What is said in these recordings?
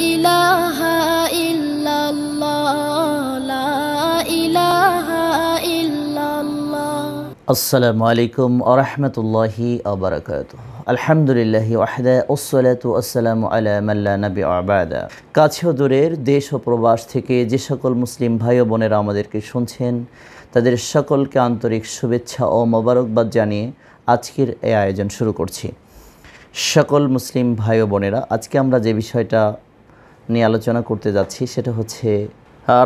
ইলাহা ইল্লাল্লাহ লা ইলাহা ইল্লাল্লাহ। আসসালামু আলাইকুম ওয়া রাহমাতুল্লাহি ওয়া বারাকাতুহু। আলহামদুলিল্লাহি ওয়াহদা ওয়াসসালাতু ওয়াসসালামু আলা মান লা নাবিয়্যা বা'দা। কাছে ও দূরের দেশ ও প্রবাস থেকে যে সকল মুসলিম ভাই ও বোনেরা আমাদেরকে শুনছেন, তাদের সকলকে আন্তরিক শুভেচ্ছা ও মোবারকবাদ জানিয়ে আজকের এই আয়োজন শুরু করছি। সকল মুসলিম ভাই ও বোনেরা, আজকে আমরা যে বিষয়টা নিয়ে আলোচনা করতে যাচ্ছি সেটা হচ্ছে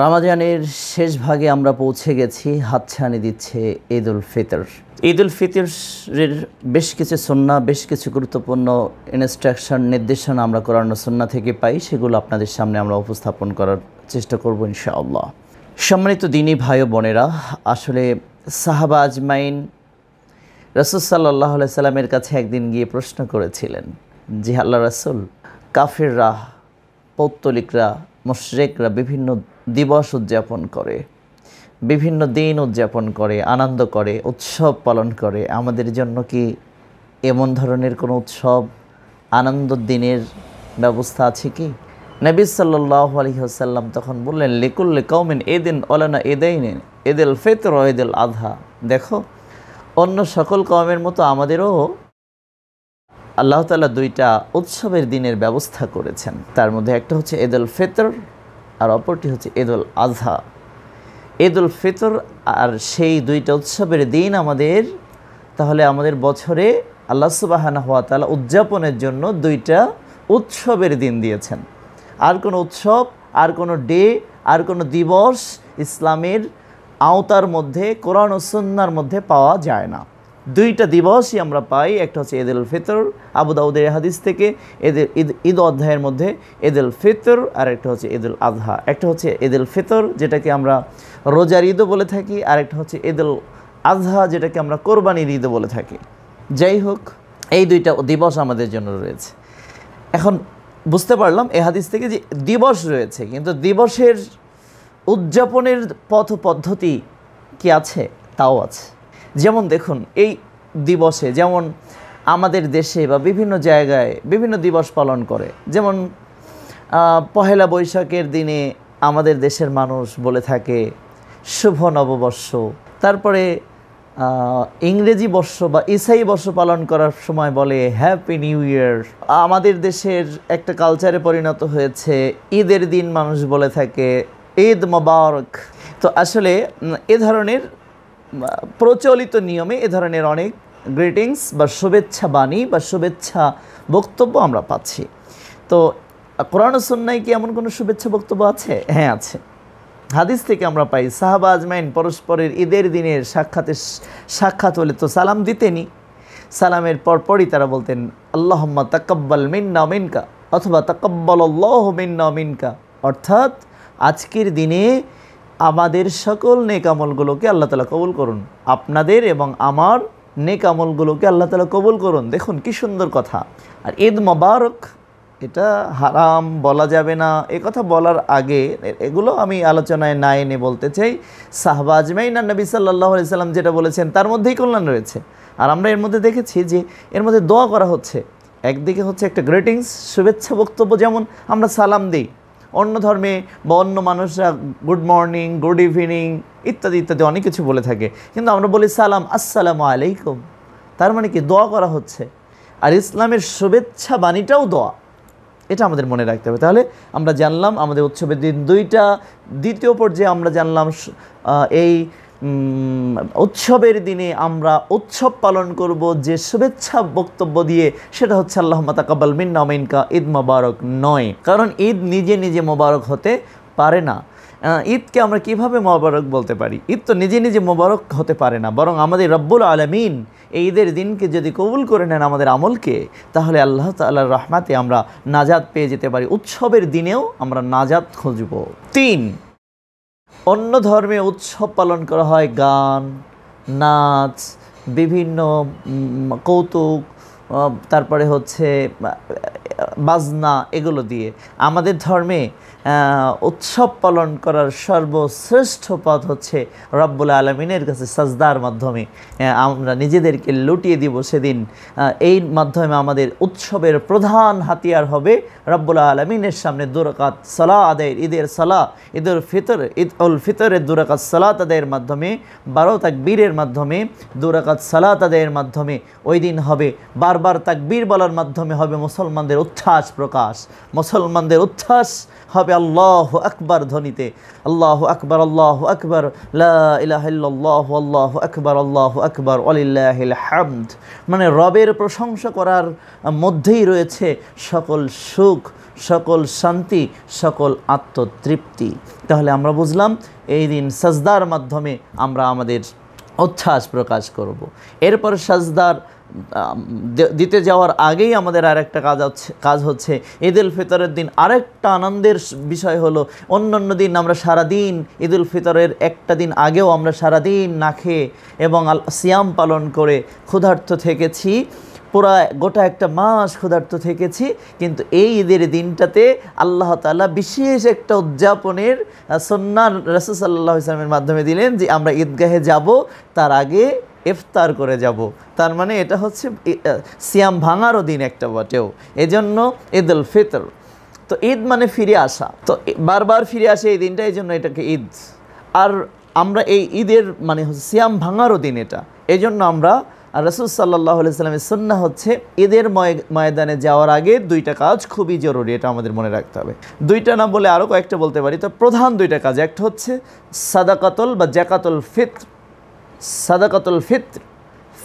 রমাজানের শেষ ভাগে আমরা পৌঁছে গেছি, হাতছানি দিচ্ছে ঈদ উল ফিতর। ঈদ উল ফিতরের বেশ কিছু সুন্নাহ, বেশ কিছু গুরুত্বপূর্ণ ইনস্ট্রাকশন, নির্দেশনা আমরা কোরআন ও সুন্নাহ থেকে পাই, সেগুলো আপনাদের সামনে আমরা উপস্থাপন করার চেষ্টা করব ইনশাআল্লাহ। সম্মানিত দিনী ভাই ও বোনেরা, আসলে সাহাবা আজমাইন রাসূল সাল্লাল্লাহু আলাইহি সাল্লামের কাছে একদিন গিয়ে প্রশ্ন করেছিলেন যে, আল্লাহ রাসূল, কাফিররা, পৌত্তলিকরা, মুশরিকরা বিভিন্ন দিবস উদযাপন করে, বিভিন্ন দিন উদযাপন করে, আনন্দ করে, উৎসব পালন করে। আমাদের জন্য কি এমন ধরনের কোনো উৎসব, আনন্দের দিনের ব্যবস্থা আছে কি? নবী সাল্লাল্লাহু আলাইহি ওয়াসাল্লাম তখন বললেন, লিকুল্লি কওমিন ঈদিন ওয়ালানা ঈদাইন, ঈদুল ফিতর ও ঈদুল আযহা। দেখো, অন্য সকল কওমের মতো আমাদেরও আল্লাহ তাআলা দুইটা উৎসবের দিনের ব্যবস্থা করেছেন। তার মধ্যে একটা হচ্ছে ঈদুল ফিতর আর অপরটি হচ্ছে ঈদুল আযহা। ঈদুল ফিতর আর সেই দুইটা উৎসবের দিন আমাদের, তাহলে আমাদের বছরে আল্লাহ সুবহানাহু ওয়া তাআলা উদযাপনের জন্য দুইটা উৎসবের দিন দিয়েছেন। আর কোনো উৎসব, আর কোনো ডে, আর কোনো দিবস ইসলামের আওতার মধ্যে, কোরআন ও সুন্নাহর মধ্যে পাওয়া যায় না। দুইটা দিবসই আমরা পাই, একটা হচ্ছে ঈদুল ফিতর, আবু দাউদের হাদিস থেকে, ঈদ অধ্যায়ের মধ্যে ঈদুল ফিতর, আর একটা হচ্ছে ঈদুল আযহা। একটা হচ্ছে ঈদুল ফিতর, যেটাকে আমরা রোজার ঈদও বলে থাকি, আর একটা হচ্ছে ঈদুল আযহা, যেটাকে আমরা কোরবানির ঈদও বলে থাকি। যাই হোক, এই দুইটা দিবস আমাদের জন্য রয়েছে। এখন বুঝতে পারলাম এই হাদিস থেকে যে দিবস রয়েছে, কিন্তু দিবসের উদযাপনের পথ পদ্ধতি কি আছে? তাও আছে। যেমন দেখুন, এই দিবসে যেমন আমাদের দেশে বা বিভিন্ন জায়গায় বিভিন্ন দিবস পালন করে। যেমন পহেলা বৈশাখের দিনে আমাদের দেশের মানুষ বলে থাকে শুভ নববর্ষ। তারপরে ইংরেজি বর্ষ বা ঈসাই বর্ষ পালন করার সময় বলে হ্যাপি নিউ ইয়ার। আমাদের দেশের একটা কালচারে পরিণত হয়েছে ঈদের দিন মানুষ বলে থাকে ঈদ মোবারক। তো আসলে এ ধরনের প্রচলিত নিয়মে এ ধরনের অনেক গ্রিটিংস বা শুভেচ্ছা বাণী বা শুভেচ্ছা বক্তব্য আমরা পাচ্ছি। তো কোরআন ও সুন্নাহয় কি এমন কোনো শুভেচ্ছা বক্তব্য আছে? হ্যাঁ, আছে। হাদিস থেকে আমরা পাই, সাহাবা আজমাইন পরস্পরের ঈদের দিনের সাক্ষাৎ হলে তো সালাম দিতেনি। সালামের পরপরই তারা বলতেন আল্লাহুম্মা তাকাব্বাল মিন্না মিনকা, অথবা তাকাব্বালাল্লাহু মিন্না মিনকা, অর্থাৎ আজকের দিনে আমাদের সকল নেক আমলগুলোকে আল্লাহ তাআলা কবুল করুন, আপনাদের এবং আমার নেক আমলগুলোকে আল্লাহ তাআলা কবুল করুন। দেখুন কি সুন্দর কথা। আর ঈদ মোবারক, এটা হারাম, বলা যাবে না, এ কথা বলার আগে এগুলো আমি আলোচনায় না এনে বলতে চাই, সাহাবা আজমাইন আর নবী সাল্লাল্লাহু আলাইহি সাল্লাম যেটা বলেছেন তার মধ্যেই কল্যাণ রয়েছে। আর আমরা এর মধ্যে দেখেছি যে এর মধ্যে দোয়া করা হচ্ছে। একদিকে হচ্ছে একটা গ্রিটিংস, শুভেচ্ছা বক্তব্য, যেমন আমরা সালাম দিই, অন্য ধর্মে বা অন্য মানুষরা গুড মর্নিং, গুড ইভিনিং ইত্যাদি ইত্যাদি অনেক কিছু বলে থাকে, কিন্তু আমরা বলি সালাম, আসসালামু আলাইকুম। তার মানে কি? দোয়া করা হচ্ছে। আর ইসলামের শুভেচ্ছা বাণীটাও দোয়া, এটা আমাদের মনে রাখতে হবে। তাহলে আমরা জানলাম আমাদের উৎসবের দিন দুইটা। দ্বিতীয় পর্যায়ে আমরা জানলাম এই উৎসবের দিনে আমরা উৎসব পালন করব যে শুভেচ্ছা বক্তব্য দিয়ে, সেটা হচ্ছে আল্লাহুম্মা তাকাব্বাল মিন্না মিনকা, ঈদ মোবারক নয়। কারণ ঈদ নিজে নিজে মোবারক হতে পারে না। ঈদকে আমরা কিভাবে মোবারক বলতে পারি? ঈদ তো নিজে নিজে মোবারক হতে পারে না, বরং আমাদের রব্বুল আলামিন এই ঈদের দিনকে যদি কবুল করে নেন আমাদের আমলকে, তাহলে আল্লাহ তাআলার রহমতে আমরা নাজাত পেয়ে যেতে পারি। উৎসবের দিনেও আমরা নাজাত খুঁজব। 3, অন্য ধর্মে উৎসব পালন করা হয় গান, নাচ, বিভিন্ন কৌতুক, তারপরে হচ্ছে বাজনা, এগুলো দিয়ে। আমাদের ধর্মে উৎসব পালন করার সর্বশ্রেষ্ঠ পথ হচ্ছে রব্বুল আলমিনের কাছে সাজদার মাধ্যমে আমরা নিজেদেরকে লুটিয়ে দিব সেদিন। এই মাধ্যমে আমাদের উৎসবের প্রধান হাতিয়ার হবে রব্বুল আলমিনের সামনে 2 রাকাত সালাত আদায়ের, ঈদের সালাত, ঈদুল ফিতর, ঈদ উল ফিতরের 2 রাকাত সালাত আদায়ের মাধ্যমে, 12 তাকবীরের মাধ্যমে, 2 রাকাত সালাত আদায়ের মাধ্যমে ওই দিন হবে বারবার তাকবীর বলার মাধ্যমে হবে মুসলমানদের উচ্ছ্বাস প্রকাশ। মুসলমানদের উচ্ছ্বাস হবে আল্লাহু আকবার ধ্বনিতে, আল্লাহু আকবার, আল্লাহু আকবার, লা ইলাহা ইল্লাল্লাহ, আল্লাহু আকবার, আল্লাহু আকবার, ওয়ালিল্লাহিল হামদ। মানে রবের প্রশংসা করার মধ্যেই রয়েছে সকল সুখ, সকল শান্তি, সকল আত্মতৃপ্তি। তাহলে আমরা বুঝলাম এই দিন সাজদার মাধ্যমে আমরা আমাদের উচ্ছ্বাস প্রকাশ করব। এরপর সাজদার দিতে যাওয়ার আগেই আমাদের আরেকটা কাজ হচ্ছে ঈদুল ফিতরের দিন আরেকটা আনন্দের বিষয় হলো, অন্যান্য দিন আমরা সারাদিন, ঈদুল ফিতরের একটা দিন আগেও আমরা সারাদিন না খেয়ে এবং সিয়াম পালন করে ক্ষুধার্ত থেকেছি, পুরা গোটা একটা মাস ক্ষুধার্ত থেকেছি। কিন্তু এই ঈদের দিনটাতে আল্লাহ তাআলা বিশেষ একটা উদযাপনের সুন্নাহ রাসূল সাল্লাল্লাহু আলাইহি ওয়াসাল্লামের মাধ্যমে দিলেন যে আমরা ঈদগাহে যাব, তার আগে ইফতার করে যাব। তার মানে এটা হচ্ছে সিয়াম ভাঙারও দিন একটা বটেও, এজন্য ঈদুল ফিতর। তো ঈদ মানে ফিরে আসা, তো বারবার ফিরে আসে এই দিনটা, এই জন্য এটাকে ঈদ। আর আমরা এই ঈদের মানে হচ্ছে সিয়াম ভাঙারও দিন এটা, এই জন্য আমরা রাসূল সাল্লাল্লাহু আলাইহি ওয়াসাল্লামের সুন্নাহ হচ্ছে ঈদের ময়দানে যাওয়ার আগে 2টা কাজ খুবই জরুরি, এটা আমাদের মনে রাখতে হবে। 2টা না বলে আরও কয়েকটা বলতে পারি। তো প্রধান 2টা কাজ, একটা হচ্ছে সাদাকাতুল বা জাকাতুল ফিতর। সাদাকাতুল ফিতর,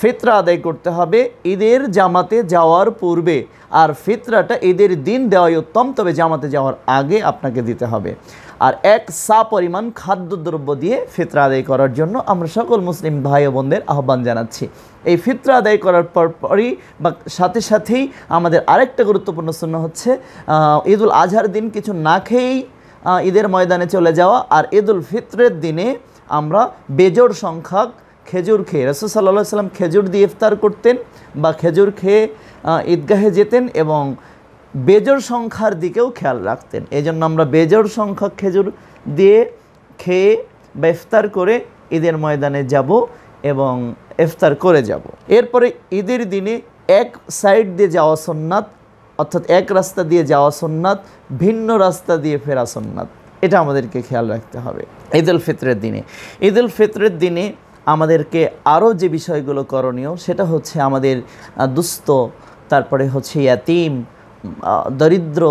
ফিতরা আদায় করতে হবে ঈদের জামাতে যাওয়ার পূর্বে, আর ফিতরাটা ঈদের দিন দেওয়াই উত্তম, তবে জামাতে যাওয়ার আগে আপনাকে দিতে হবে। আর 1 সা পরিমাণ খাদ্যদ্রব্য দিয়ে ফিতরা আদায় করার জন্য আমরা সকল মুসলিম ভাই ও বোনদের আহ্বান জানাচ্ছি। এই ফিতরা আদায় করার পরই বা সাথে সাথেই আমাদের আরেকটা গুরুত্বপূর্ণ সুন্নাহ হচ্ছে ঈদুল আজহার দিন কিছু না খেয়েই ঈদের ময়দানে চলে যাওয়া। আর ঈদুল ফিতরের দিনে আমরা বেজোড় সংখ্যক খেজুর খেয়ে, রাসূল সাল্লাল্লাহু আলাইহি ওয়াসাল্লাম খেজুর দিয়ে ইফতার করতেন বা খেজুর খেয়ে ঈদগাহে যেতেন এবং বেজোড় সংখ্যার দিকেও খেয়াল রাখতেন। এই জন্য আমরা বেজোড় সংখ্যক খেজুর দিয়ে খেয়ে বা ইফতার করে ঈদের ময়দানে যাব এবং ইফতার করে যাব। এরপরে ঈদের দিনে এক সাইড দিয়ে যাওয়া সুন্নাত, অর্থাৎ এক রাস্তা দিয়ে যাওয়া সুন্নাত, ভিন্ন রাস্তা দিয়ে ফেরা সুন্নাত, এটা আমাদেরকে খেয়াল রাখতে হবে ঈদুল ফিতরের দিনে। ঈদুল ফিতরের দিনে আমাদেরকে আরও যে বিষয়গুলো করণীয় সেটা হচ্ছে আমাদের দুস্থ, তারপরে হচ্ছে ইয়াতিম, দরিদ্র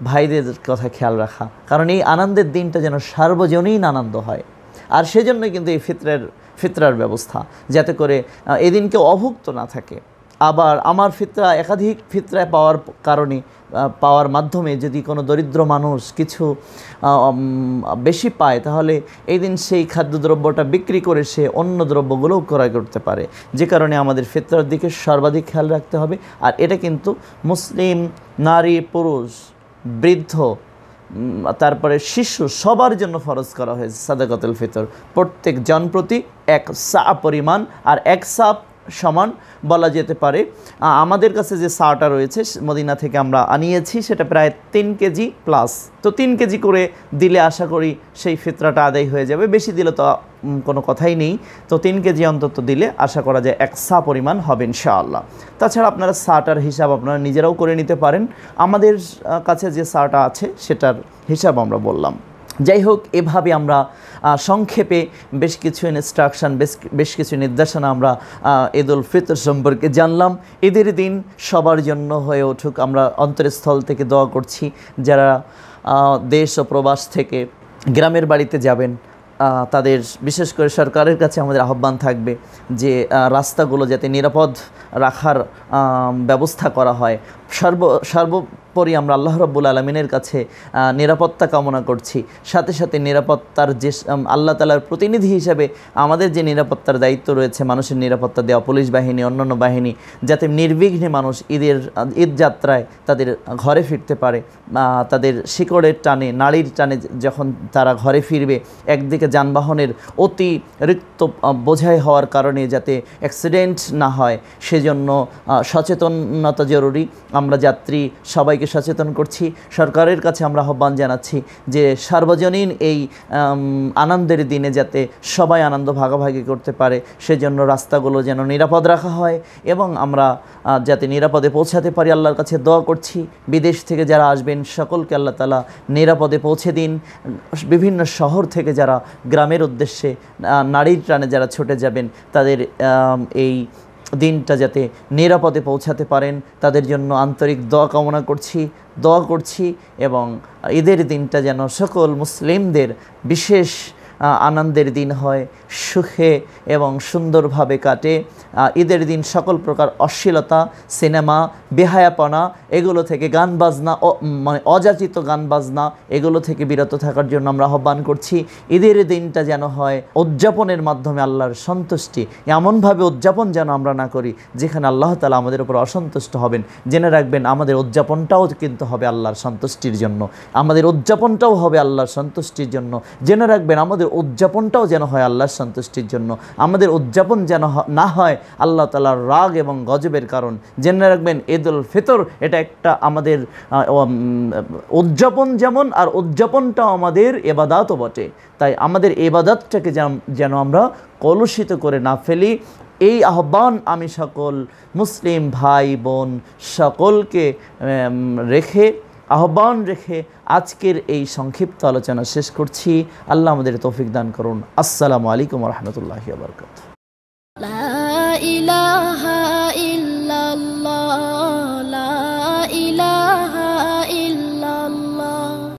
ভাইদের কথা খেয়াল রাখা, কারণ এই আনন্দের দিনটা যেন সার্বজনীন আনন্দ হয়। আর সেজন্যই কিন্তু এই ফিতরার ব্যবস্থা, যাতে করে এদিনকে অভুক্ত না থাকে। আবার আমার ফিতরা একাধিক ফিতরা পাওয়ার মাধ্যমে যদি কোনো দরিদ্র মানুষ কিছু বেশি পায়, তাহলে এই দিন সেই খাদ্যদ্রব্যটা বিক্রি করে সে অন্য দ্রব্যগুলোও ক্রয় করতে পারে। যে কারণে আমাদের ফিতরার দিকে সর্বাধিক খেয়াল রাখতে হবে। আর এটা কিন্তু মুসলিম নারী, পুরুষ, বৃদ্ধ, তারপরে শিশু সবার জন্য ফরজ করা হয়েছে সাদাকাতুল ফিতর। প্রত্যেক জন প্রতি 1 সা পরিমাণ, আর 1 সা সমান বলা যেতে পারে। আমাদের কাছে যে সাটা রয়েছে মদিনা থেকে আমরা আনিয়েছি, সেটা প্রায় 3 কেজি প্লাস। তো 3 কেজি করে দিলে আশা করি সেই ফিতরাটা আদায় হয়ে যাবে। বেশি দিলে তো কোনো কথাই নেই। তো 3 কেজি অন্তত দিলে আশা করা যায় 1 সা পরিমাণ হবে ইনশাআল্লাহ। তাছাড়া আপনারা সাটার হিসাব আপনারা নিজেরাও করে নিতে পারেন। আমাদের কাছে যে সাটা আছে সেটার হিসাব আমরা বললাম। যাই হোক, এভাবে আমরা সংক্ষেপে বেশ কিছু ইনস্ট্রাকশন, বেশ কিছু নির্দেশনা আমরা ঈদুল ফিতর সম্পর্কে জানলাম। ঈদের দিন সবার জন্য হয়ে উঠুক, আমরা অন্তরস্থল থেকে দোয়া করছি। যারা দেশ ও প্রবাস থেকে গ্রামের বাড়িতে যাবেন, তাদের বিশেষ করে সরকারের কাছে আমাদের আহ্বান থাকবে যে রাস্তাগুলো যাতে নিরাপদ রাখার ব্যবস্থা করা হয়। পরই আমরা আল্লাহ রাব্বুল আলামিনের কাছে নিরাপত্তা কামনা করছি। সাথে সাথে নিরাপত্তার যে আল্লাহ তাআলার প্রতিনিধি হিসেবে আমাদের যে নিরাপত্তার দায়িত্ব রয়েছে, মানুষের নিরাপত্তা দেওয়া, পুলিশ বাহিনী, অন্যান্য বাহিনী, যাতে নির্বিঘ্নে মানুষ ঈদ যাত্রায় তাদের ঘরে ফিরতে পারে, তাদের শিকড়ের টানে, নাড়ির টানে যখন তারা ঘরে ফিরবে, একদিকে যানবাহনের অতিরিক্ত বোঝাই হওয়ার কারণে যাতে অ্যাক্সিডেন্ট না হয়, সেজন্য সচেতনতা জরুরি। আমরা যাত্রী সবাইকে সচেতন করছি। সরকারের কাছে আমরা আহ্বান জানাচ্ছি যে সার্বজনীন এই আনন্দের দিনে যাতে সবাই আনন্দ ভাগাভাগি করতে পারে, সেজন্য রাস্তাগুলো যেন নিরাপদ রাখা হয় এবং আমরা যাতে নিরাপদে পৌঁছাতে পারি আল্লাহর কাছে দোয়া করছি। বিদেশ থেকে যারা আসবেন সকলকে আল্লাহ তাআলা নিরাপদে পৌঁছে দিন। বিভিন্ন শহর থেকে যারা গ্রামের উদ্দেশ্যে নারীর টানে যারা ছুটে যাবেন, তাদের এই দিনটা যাতে নিরাপদে পৌঁছাতে পারেন তাদের জন্য আন্তরিক দোয়া করছি এবং ঈদের দিনটা যেন সকল মুসলিমদের বিশেষ আনন্দের দিন হয়, সুখে এবং সুন্দরভাবে কাটে। ঈদের দিন সকল প্রকার অশ্লীলতা, সিনেমা, বেহায়াপনা এগুলো থেকে, গান বাজনা, মানে অযাচিত গান বাজনা এগুলো থেকে বিরত থাকার জন্য আমরা আহ্বান করছি। ঈদের দিনটা যেন হয় উদযাপনের মাধ্যমে আল্লাহর সন্তুষ্টি, এমনভাবে উদযাপন যেন আমরা না করি যেখানে আল্লাহ তাআলা আমাদের উপর অসন্তুষ্ট হবেন। জেনে রাখবেন আমাদের উদযাপনটাও কিন্তু হবে আল্লাহর সন্তুষ্টির জন্য, আমাদের উদযাপনটাও হবে আল্লাহর সন্তুষ্টির জন্য। জেনে রাখবেন আমাদের উদযাপনটাও যেন হয় আল্লাহর সন্তুষ্টির জন্য, আমাদের উদযাপন যেন না হয় আল্লাহ তাআলার রাগ এবং গজবের কারণ। জেনে রাখবেন ঈদুল ফিতর এটা একটা আমাদের উদযাপন যেমন, আর উদযাপনটাও আমাদের ইবাদতও বটে। তাই আমাদের ইবাদতটাকে যেন আমরা কলুষিত করে না ফেলি, এই আহ্বান আমি সকল মুসলিম ভাই বোন সকলকে আহ্বান রেখে আজকের এই সংক্ষিপ্ত আলোচনা শেষ করছি। আল্লাহ আমাদের তৌফিক দান করুন। আসসালামু আলাইকুম ওয়া রাহমাতুল্লাহি ওয়া বারাকাতুহু।